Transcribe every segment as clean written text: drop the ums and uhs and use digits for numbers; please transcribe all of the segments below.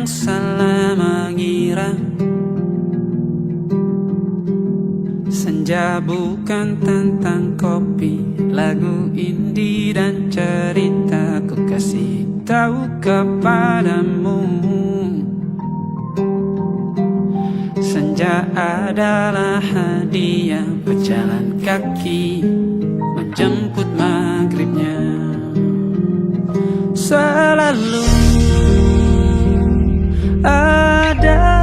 yang salah mengira senja bukan tentang kopi, lagu indie dan cerita ku kasih tahu kepadamu. Senja adalah hadiah berjalan kaki menjemput maghribnya. Selalu ada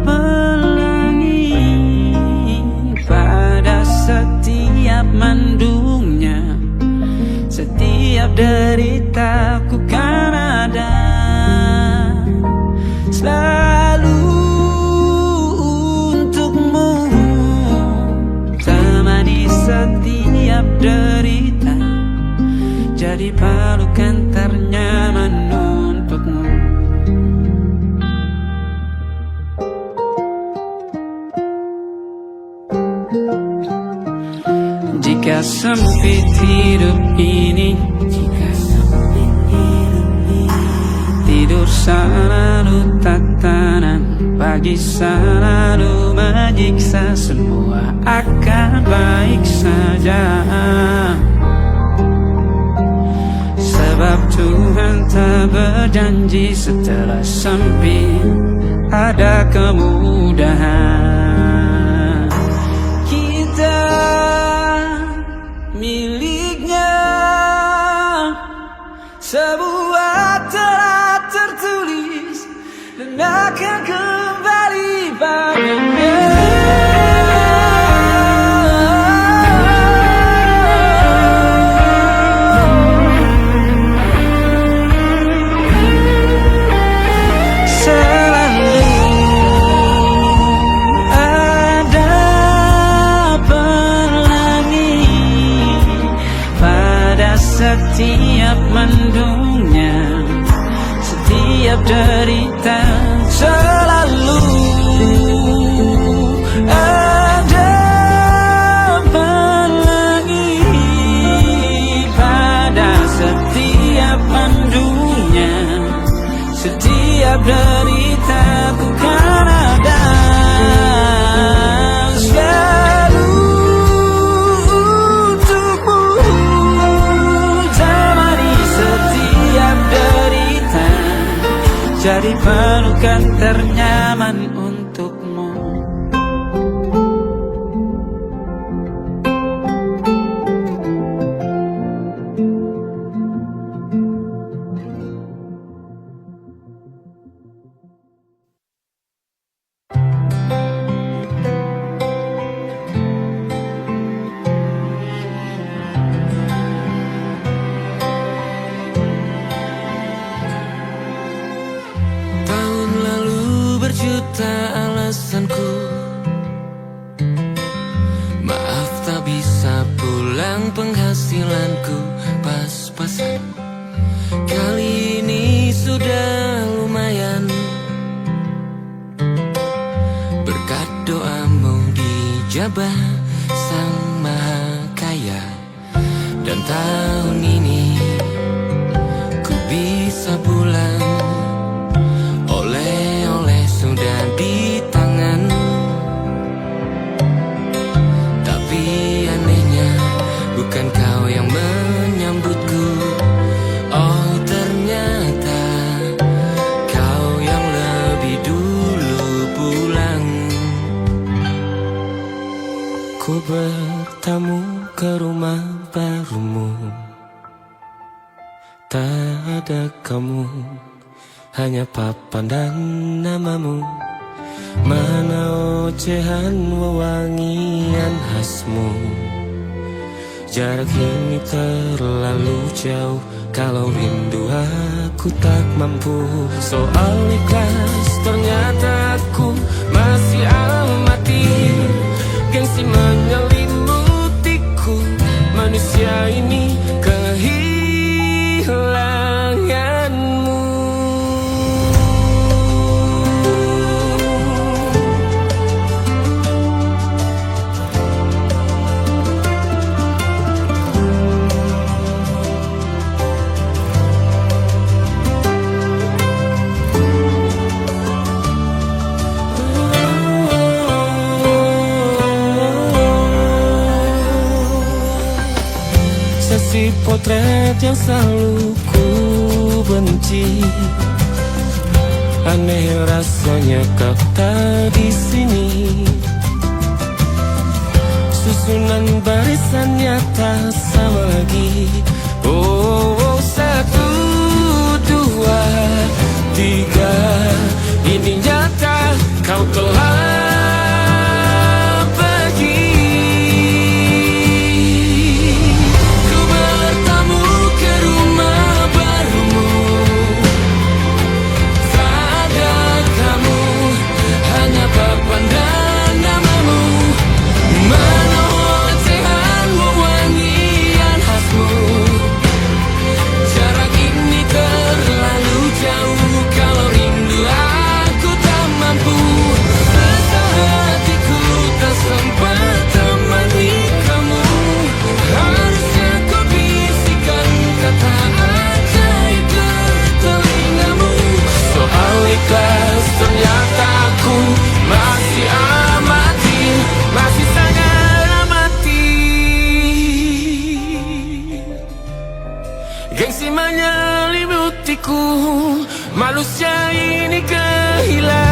pelangi pada setiap mendungnya. Setiap derita ku kan ada selalu untukmu, temani setiap derita, jadi pelukan ternyaman untukmu. Jika sempit hidup ini, tidur selalu tatanan, pagi selalu menyiksa, semua akan baik saja. Sebab Tuhan tak berjanji setelah sempit ada kemudahan. Kita miliknya, sebuah telah tertulis dan akan kembali padanya. Setiap mendungnya, setiap derita, selalu ada pelangi pada setiap mendungnya. Setiap derita ku kan ada selalu untukmu, jadi pelukan ternyaman untukmu. Juta alasanku, maaf tak bisa pulang, penghasilanku pas-pasan. Kali ini sudah lumayan, berkat doamu dijabah Sang Maha Kaya. Dan tahun ini ku bisa pulang, sudah di tangan. Tapi anehnya bukan kau yang menyambutku. Oh ternyata kau yang lebih dulu pulang. Ku bertamu ke rumah barumu, tak ada kamu, hanya papan dan namamu. Mana ocehan wewangian khasmu. Jarak ini terlalu jauh, kalau rindu aku tak mampu. Soal ikhlas ternyata aku masih amati. Gengsi menyelimutiku, manusia ini kehilanganmu. seperti potret yang selalu ku benci. Aneh rasanya kau tak di sini. Susunan barisannya tak sama lagi. Oh, 1, 2, 3. Ini nyata kau telah pergi. Ku bertamu ke rumah barumu. Tak ada kamu, hanya papan dan namamu. Mana ocehanmu, wangian khasmu. Jarak ini terlalu jauh, kalau rindu aku tak mampu. Rasa hatiku tak sempat temani kamu. Harusnya kau bisikan kata ajaib ke telingamu. Soal ikhlas ternyata aku masih amati, masih sangat amati. Gengsi menyelimutiku, manusia ini kehilanganmu.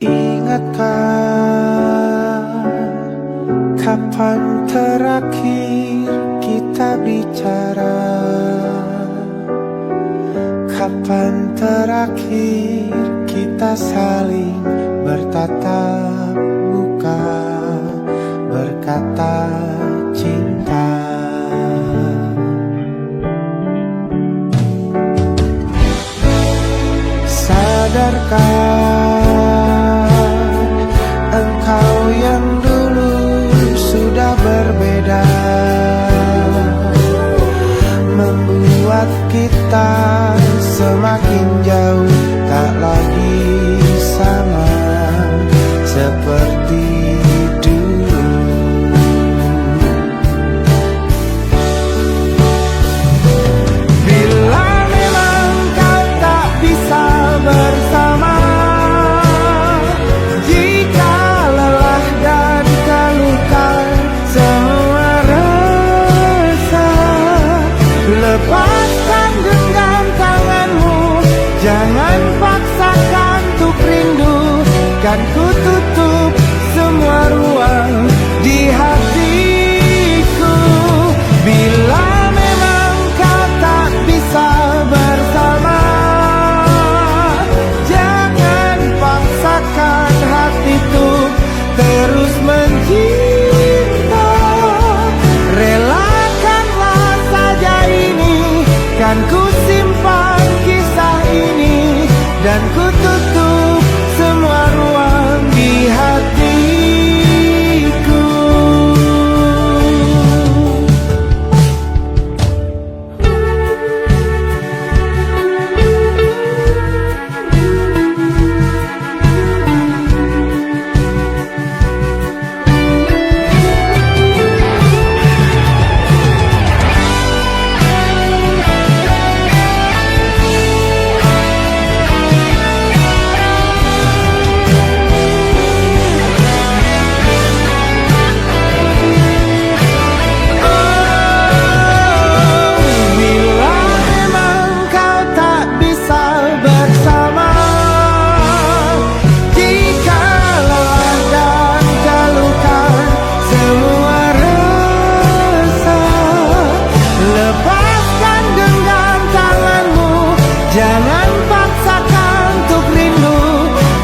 Ingatkah kapan terakhir kita bicara? Kapan terakhir kita saling bertatap muka, berkata cinta? Sadarkah engkau yang dulu sudah berbeda, membuat kita semakin jauh, tak lagi sama seperti dulu. Bila memang kau tak bisa bersama, jika lelah dan terluka semua rasa, lepaskan genggam tanganmu, jangan paksakan untuk rindu. Kan ku tutup semua ruang di hatiku. Bila memang kau tak bisa bersama, jangan paksakan hatiku terus mencinta. Relakanlah saja ini, kan ku simpan kisah ini, dan ku tutup semua ruang di hatiku.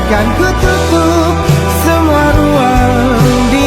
Kan ku tutup semua ruang di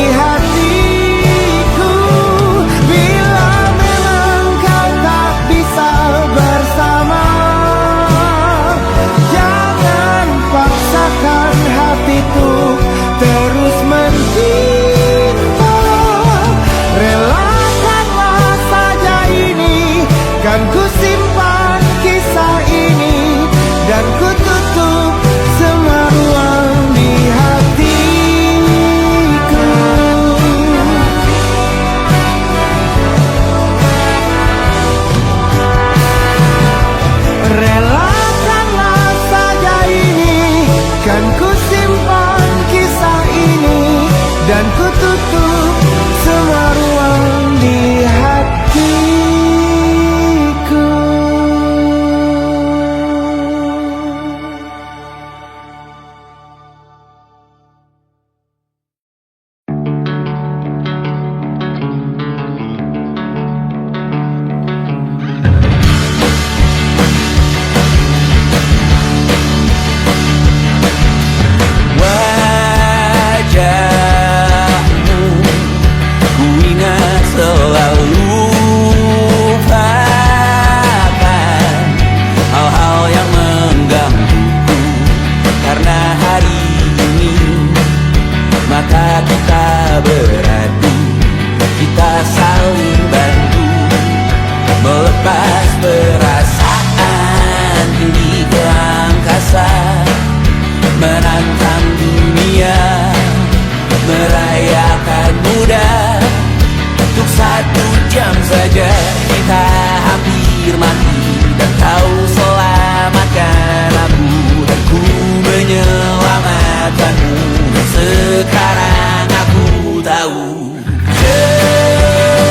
saja kita hampir mati, dan kau selamatkan aku, dan ku menyelamatkanmu. Dan sekarang aku tahu cerita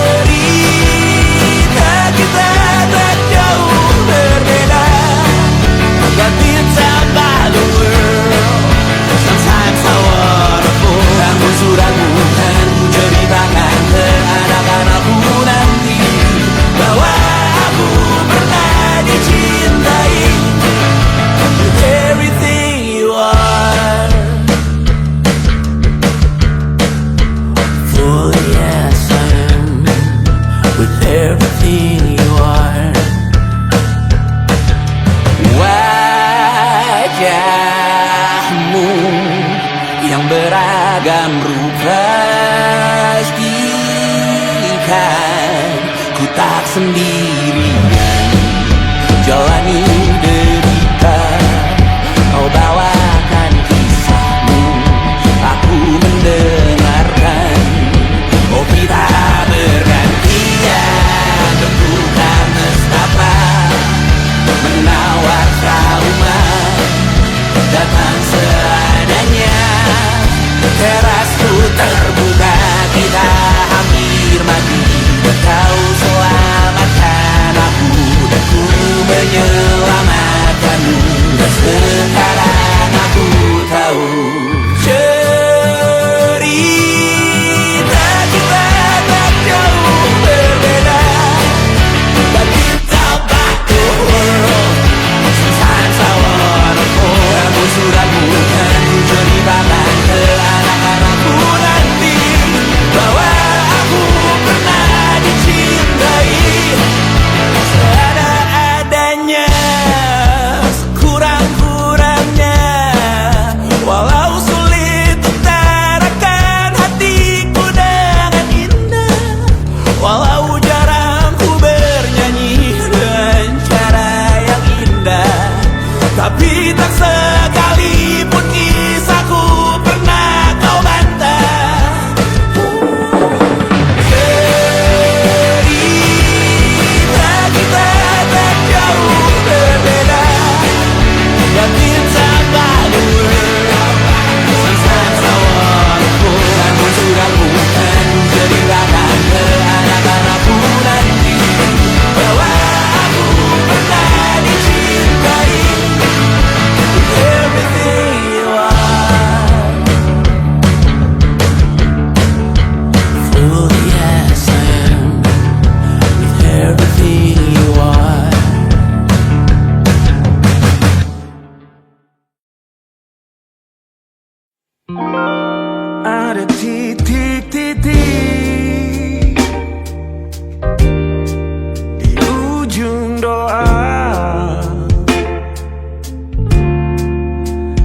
kita tak jauh berbeda, but it's about the world. Sometimes I wanna fall. Namun suratmu kan ku ceritakan ke anak-anakku nanti, bahwa aku pernah dicintai with everything you are. For yes I am with everything you are. Wajahmu yang beragam rupa pastikan ku tak sendirian jalani derita. Kau bawakan kisahmu, aku mendengarkan. Oh kita bergantian tentukan nestapa, menawar trauma datang seadanya. Terasku terbuka, kita hampir mati, dan kau selamatkan aku, dan ku menyelamatkanmu. Dan sekarang aku tahu cerita kita tak jauh berbeda, but it's about the world. Sometimes I wanna fall. Namun suratmu kan ku ceritakan ke anak-anakku nanti, bahwa aku pernah dicintai seada-adanya, sekurang-kurangnya. Walau sulit utarakan hatiku dengan indah, walau jarang ku bernyanyi dengan cara yang indah, tapi tak sekalipun kisahku pernah kau bantah. Cerita kita tak jauh berbeda, but it's about the world. Sometimes I wanna fall. Namun suratmu kan ceritakan ke anak-anakku nanti, bahwa aku pernah dicintai with everything you are. Fully yes I am with everything you are. Ada titik-titik di ujung doa,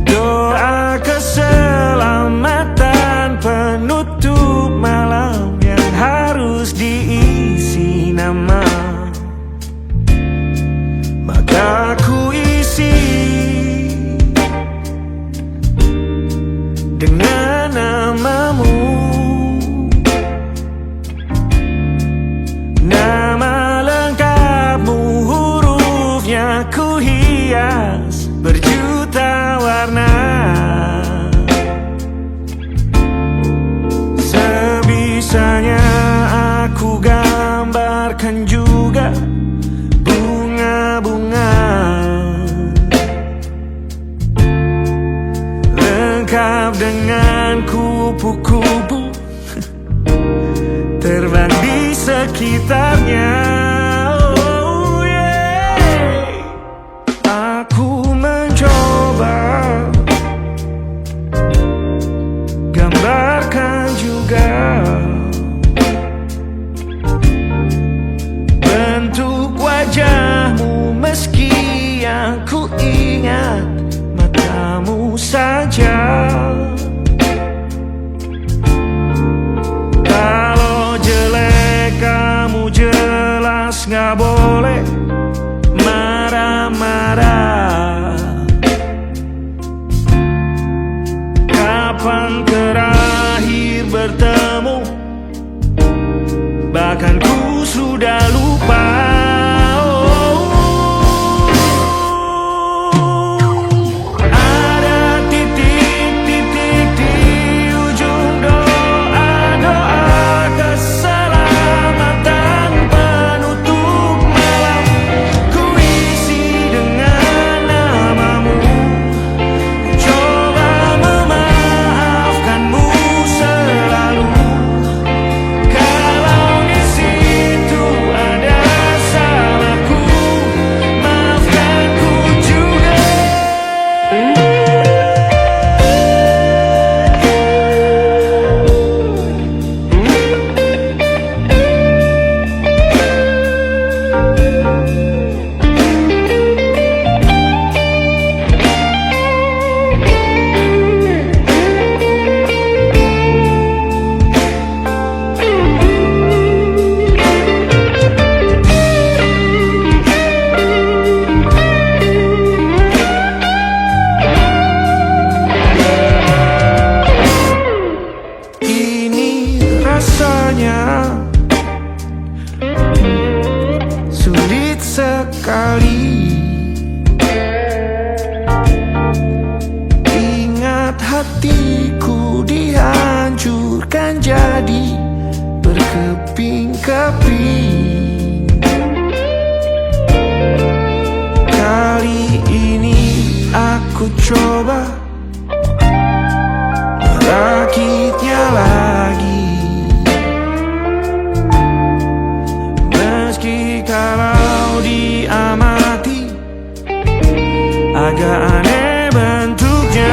doa keselamatan penutup malam yang harus diisi nama. Maka ku isi dengan namamu, nama lengkapmu, hurufnya ku hias berjuta warna. Sebisanya aku gambarkan juga bunga-bunga, lengkap dengan kupu-kupu terbang di sekitarnya. Oh yeah. Aku mencoba gambarkan juga bentuk wajahmu, meski yang ku ingat matamu saja. Kalau jelek kamu jelas gak boleh marah-marah. Kapan terakhir bertemu, bahkan ku sudah agak aneh bentuknya.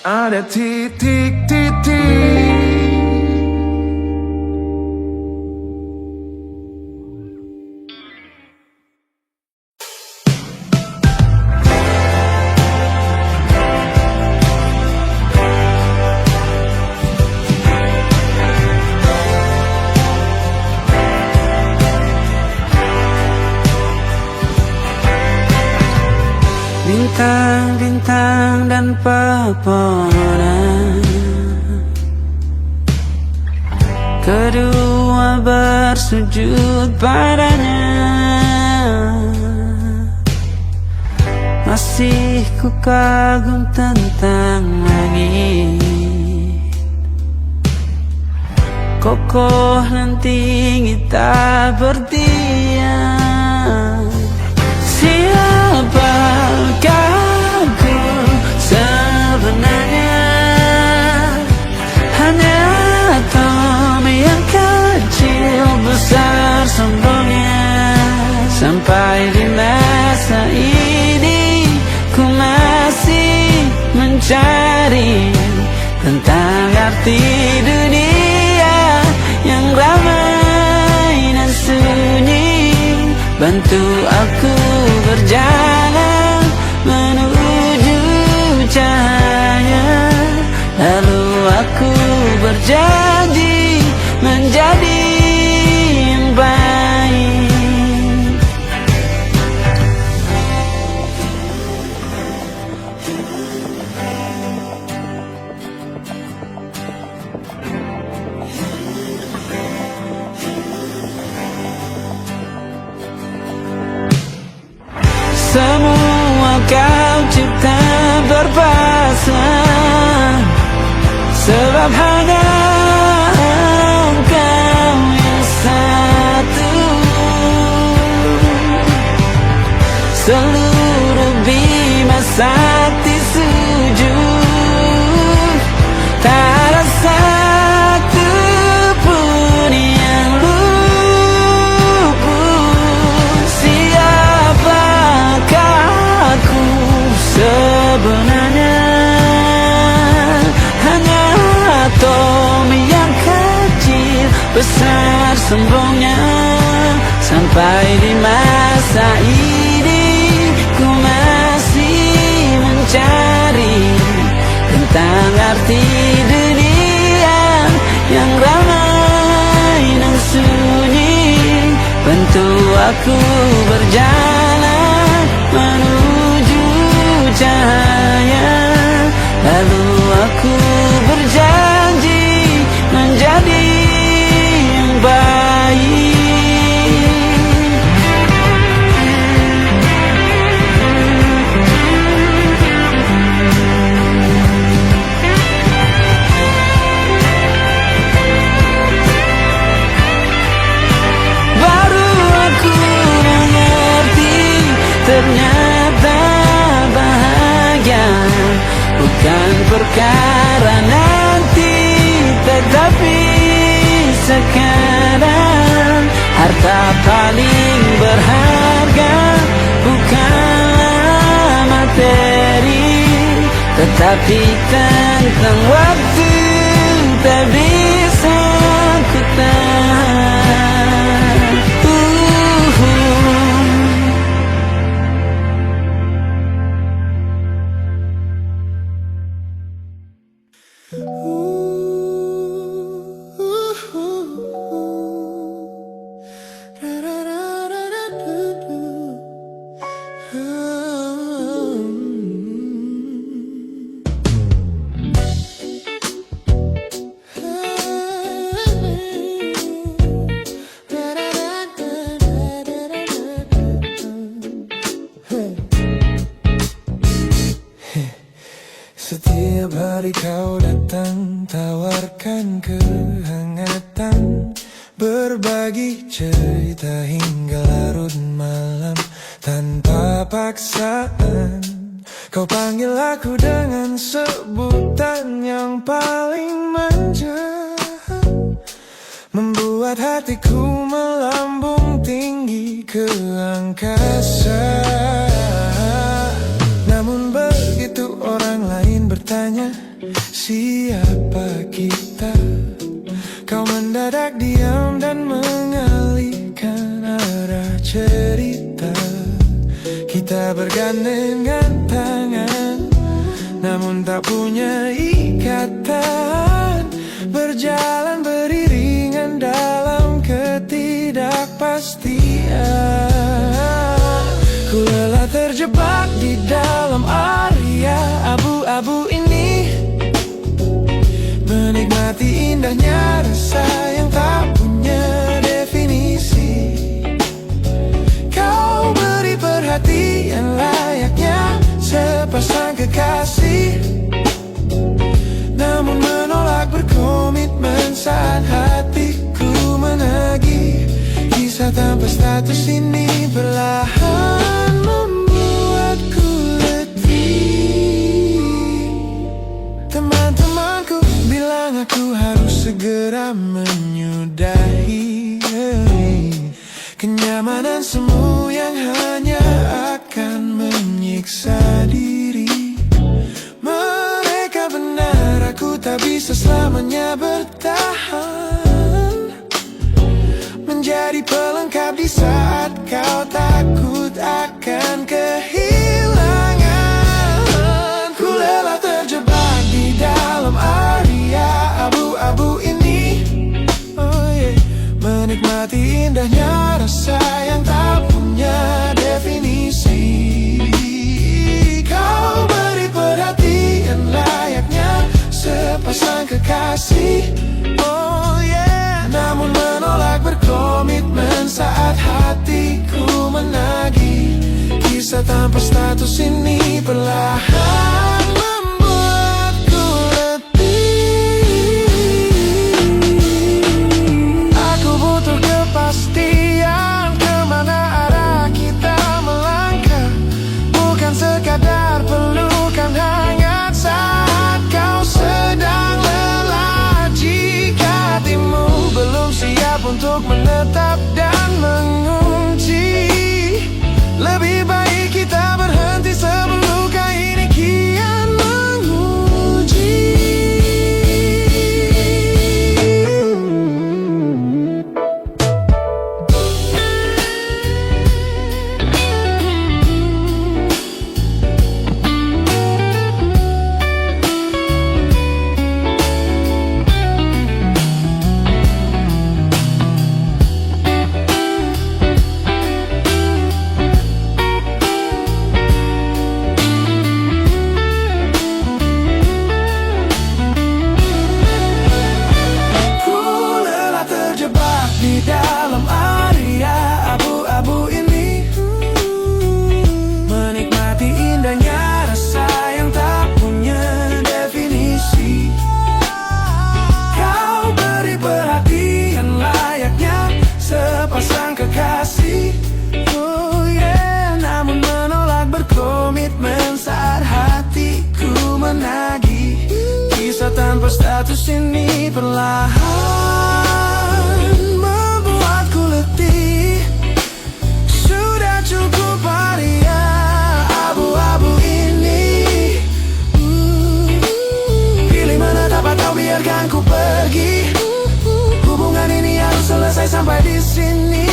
Ada titik-titik. Bintang-bintang dan pepohonan, kedua bersujud padanya. Masih ku kagum tentang langit, kokoh dan tinggi tak berdiam. Siapakah aku sebenarnya? Hanya Tommy yang kecil besar sombongnya. Sampai di masa ini ku masih mencari tentang arti dunia yang ramai dan sunyi. Bantu aku berjalan menuju cahaya, lalu aku berjanji menjadi yang baik. Semua kau cipta berpasang, sebab hanya Engkau yang satu. Seluruh bima sakti sujud, tak ada satu pun yang luput. Siapakah aku sebenarnya? Hanya Tommy yang kecil besar sombongnya. Sampai di masa ini ku masih mencari tentang arti dunia yang ramai dan sunyi. Bantu aku berjalan menuju cahaya, lalu aku berjanji menjadi yang baik. Baru aku mengerti, ternyata bahagia bukan perkara nanti, tetapi sekarang. Harta paling berharga bukanlah materi, Tetapi tentang waktu tak bisa ku tahan. Setiap hari kau datang, tawarkan kehangatan, berbagi cerita hingga larut malam tanpa paksaan. Kau panggil aku dengan sebutan yang paling manja, membuat hatiku melambung tinggi ke angkasa. Namun begitu orang lain bertanya, siapa kita? Kau mendadak diam dan mengalihkan arah cerita. Kita bergandengan tangan, namun tak punya ikatan, berjalan beriringan dalam ketidakpastian. Ku lelah terjebak di dalam area abu-abu ini, menikmati indahnya rasa yang tak punya definisi. Kau beri perhatian layaknya sepasang kekasih, namun menolak berkomitmen saat hatiku menagih. Kisah tanpa status ini perlahan membuatku letih. Teman-temanku bilang aku harus segera menyudahi kenyamanan semu yang hanya akan menyiksa diri. Mereka benar, aku tak bisa selamanya bertahan, menjadi pelengkap di saat kau takut akan kehilangan. Ku lelah terjebak di dalam area abu-abu ini, menikmati indahnya rasa yang tak punya definisi. Kau beri perhatian layaknya sepasang kekasih, namun menolak berkomitmen saat hatiku menagih. Kisah tanpa status ini perlahan membuatku letih. Aku butuh kepastian kemana arah kita melangkah, bukan sekadar pelukan hangat saat kau sedang lelah. Jika hatimu belum siap untuk menetap dan mengunci, lebih baik kita berhenti sebelum luka ini kian menguji. Di dalam area abu-abu ini, menikmati indahnya rasa yang tak punya definisi. Kau beri perhatian layaknya sepasang kekasih, namun menolak berkomitmen saat hatiku menagih. Kisah tanpa status ini perlahan membuatku letih. Sudah cukup area abu-abu ini, biarkan ku pergi. Hubungan ini harus selesai sampai di sini.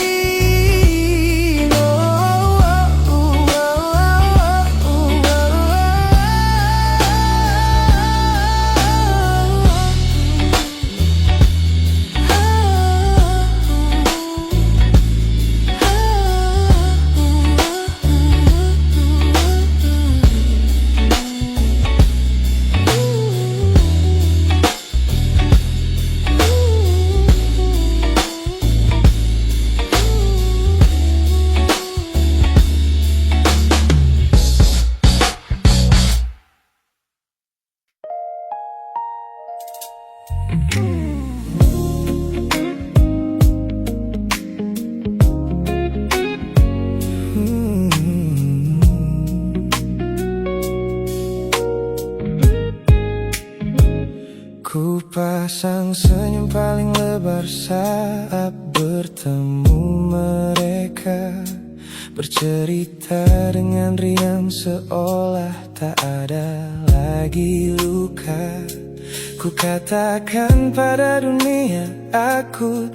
Ku pasang senyum paling lebar saat bertemu mereka, bercerita dengan riang seolah tak ada lagi luka. Ku katakan pada dunia aku